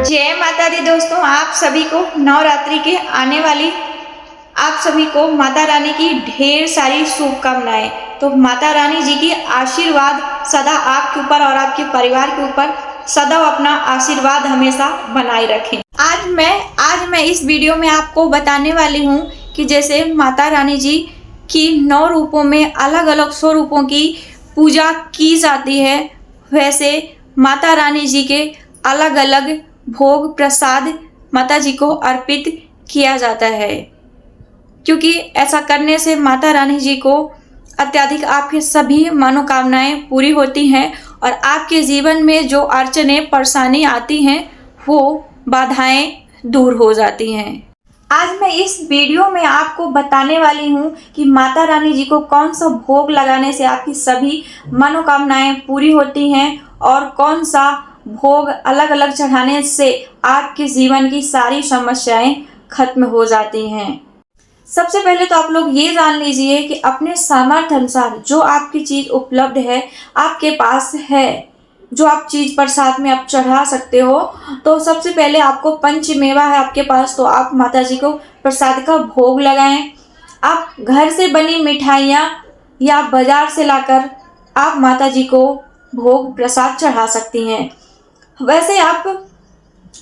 जय माता दी दोस्तों, आप सभी को नवरात्रि के आने वाली आप सभी को माता रानी की ढेर सारी शुभकामनाएं। तो माता रानी जी की आशीर्वाद सदा आपके ऊपर और आपके परिवार के ऊपर सदा अपना आशीर्वाद हमेशा बनाए रखें। आज मैं इस वीडियो में आपको बताने वाली हूँ कि जैसे माता रानी जी की 9 रूपों में अलग अलग स्वरूपों की पूजा की जाती है, वैसे माता रानी जी के अलग अलग भोग प्रसाद माता जी को अर्पित किया जाता है, क्योंकि ऐसा करने से माता रानी जी को अत्यधिक आपके सभी मनोकामनाएं पूरी होती हैं और आपके जीवन में जो अड़चने परेशानी आती हैं वो बाधाएं दूर हो जाती हैं। आज मैं इस वीडियो में आपको बताने वाली हूँ कि माता रानी जी को कौन सा भोग लगाने से आपकी सभी मनोकामनाएं पूरी होती हैं और कौन सा भोग अलग अलग चढ़ाने से आपके जीवन की सारी समस्याएं खत्म हो जाती हैं। सबसे पहले तो आप लोग ये जान लीजिए कि अपने सामर्थ्य अनुसार जो आपकी चीज़ उपलब्ध है, आपके पास है, जो आप चीज़ प्रसाद में आप चढ़ा सकते हो, तो सबसे पहले आपको पंचमेवा है आपके पास, तो आप माता जी को प्रसाद का भोग लगाएं। आप घर से बनी मिठाइयाँ या बाजार से लाकर आप माता जी को भोग प्रसाद चढ़ा सकती हैं। वैसे आप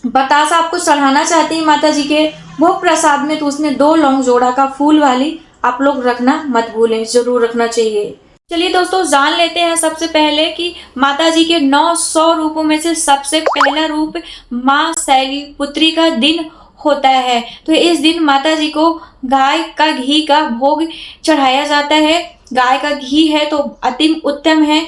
बतासा आपको चढ़ाना चाहती हैं माता जी के भोग प्रसाद में, तो उसमें 2 लौंग जोड़ा का फूल वाली आप लोग रखना मत भूलें, जरूर रखना चाहिए। चलिए दोस्तों, जान लेते हैं सबसे पहले कि माता जी के 900 रूपों में से सबसे पहला रूप माँ शैलपुत्री का दिन होता है। तो इस दिन माता जी को गाय का घी का भोग चढ़ाया जाता है। गाय का घी है तो अति उत्तम है,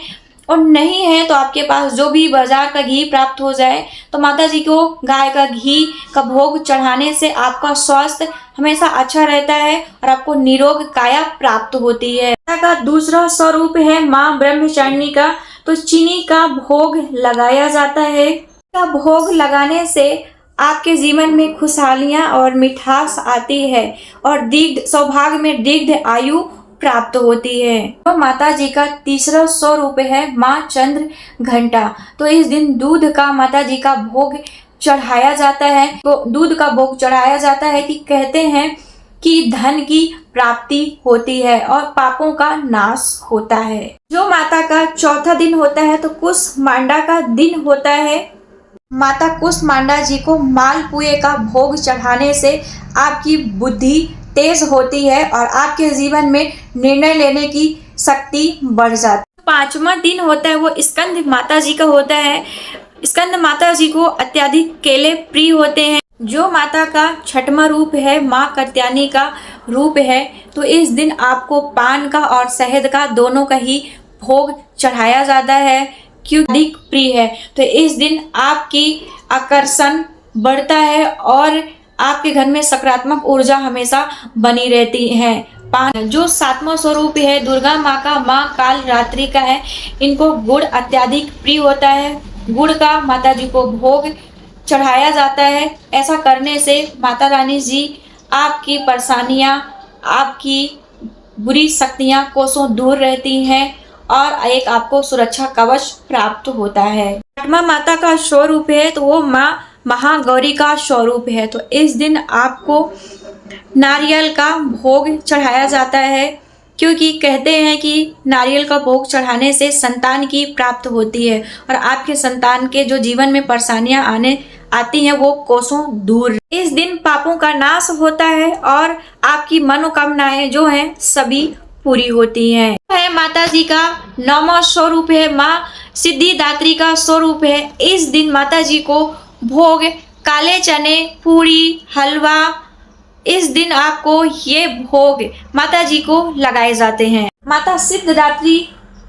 और नहीं है तो आपके पास जो भी बाजार का घी प्राप्त हो जाए, तो माता जी को गाय का घी का भोग चढ़ाने से आपका स्वास्थ्य हमेशा अच्छा रहता है और आपको निरोग काया प्राप्त होती है। माता का दूसरा स्वरूप है माँ ब्रह्मचारिणी का, तो चीनी का भोग लगाया जाता है। का भोग लगाने से आपके जीवन में खुशहालियाँ और मिठास आती है और सौभाग्य में दीर्घ आयु प्राप्त होती है। तो माता जी का तीसरा स्वरूप है माँ चंद्र घंटा, तो इस दिन दूध का माता जी का भोग चढ़ाया जाता है। तो दूध का भोग चढ़ाया जाता है कि कहते हैं कि धन की प्राप्ति होती है और पापों का नाश होता है। जो माता का चौथा दिन होता है तो कुसमांडा का दिन होता है। माता कुसमांडा जी को मालपुए का भोग चढ़ाने से आपकी बुद्धि तेज होती है और आपके जीवन में निर्णय लेने की शक्ति बढ़ जाती है। 5वां दिन होता है वो स्कंद माता जी का होता है। स्कंद माता जी को अत्यधिक केले प्रिय होते हैं। जो माता का 6वां रूप है माँ कात्यायनी का रूप है, तो इस दिन आपको पान का और शहद का दोनों का ही भोग चढ़ाया जाता है, क्योंकि अधिक प्रिय है। तो इस दिन आपकी आकर्षण बढ़ता है और आपके घर में सकारात्मक ऊर्जा हमेशा बनी रहती है। जो 7वां स्वरूप है दुर्गा माँ का, माँ काल रात्रि का है। इनको गुड़ अत्यधिक प्रिय होता है। गुड़ का माता जी को भोग चढ़ाया जाता है। ऐसा करने से माता रानी जी आपकी परेशानियाँ, आपकी बुरी शक्तियाँ कोसों दूर रहती हैं और एक आपको सुरक्षा कवच प्राप्त होता है। 8वां माता का स्वरूप है तो वो माँ महागौरी का स्वरूप है। तो इस दिन आपको नारियल का भोग चढ़ाया जाता है, क्योंकि कहते हैं कि नारियल का भोग चढ़ाने से संतान की प्राप्त होती है और आपके संतान के जो जीवन में परेशानियां आती हैं वो कोसों दूर। इस दिन पापों का नाश होता है और आपकी मनोकामनाएं जो हैं सभी पूरी होती हैं। माता जी का 9वां स्वरूप है माँ सिद्धिदात्री का स्वरूप है। इस दिन माता जी को भोग काले चने, पूरी, हलवा, इस दिन आपको ये भोग माता जी को लगाए जाते हैं। माता सिद्धिदात्री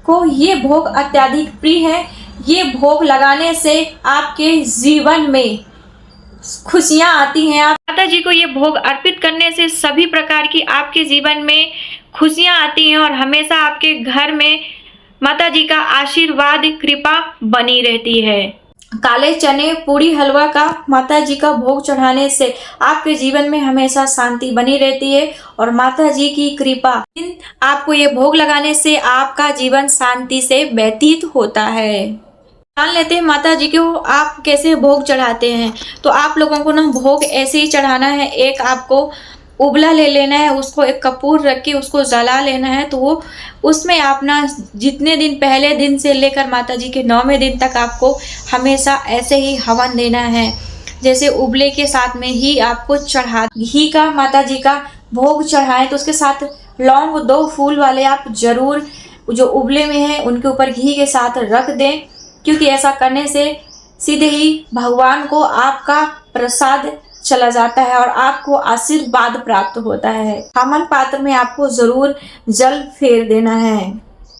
को ये भोग अत्यधिक प्रिय है। ये भोग लगाने से आपके जीवन में खुशियाँ आती हैं। माता जी को ये भोग अर्पित करने से सभी प्रकार की आपके जीवन में खुशियाँ आती हैं और हमेशा आपके घर में माता जी का आशीर्वाद कृपा बनी रहती है। काले चने, पूरी, हलवा का माता जी का भोग चढ़ाने से आपके जीवन में हमेशा शांति बनी रहती है और माता जी की कृपा आपको ये भोग लगाने से आपका जीवन शांति से व्यतीत होता है। जान लेते हैं माता जी को आप कैसे भोग चढ़ाते हैं। तो आप लोगों को ना भोग ऐसे ही चढ़ाना है। एक आपको उबला ले लेना है, उसको एक कपूर रख के उसको जला लेना है। तो वो उसमें आप ना जितने दिन, पहले दिन से लेकर माता जी के 9वें दिन तक आपको हमेशा ऐसे ही हवन देना है। जैसे उबले के साथ में ही आपको चढ़ा घी का माता जी का भोग चढ़ाएं, तो उसके साथ लौंग 2 फूल वाले आप जरूर जो उबले में है उनके ऊपर घी के साथ रख दें, क्योंकि ऐसा करने से सीधे ही भगवान को आपका प्रसाद चला जाता है और आपको आशीर्वाद प्राप्त होता है। हवन पात्र में आपको जरूर जल फेर देना है।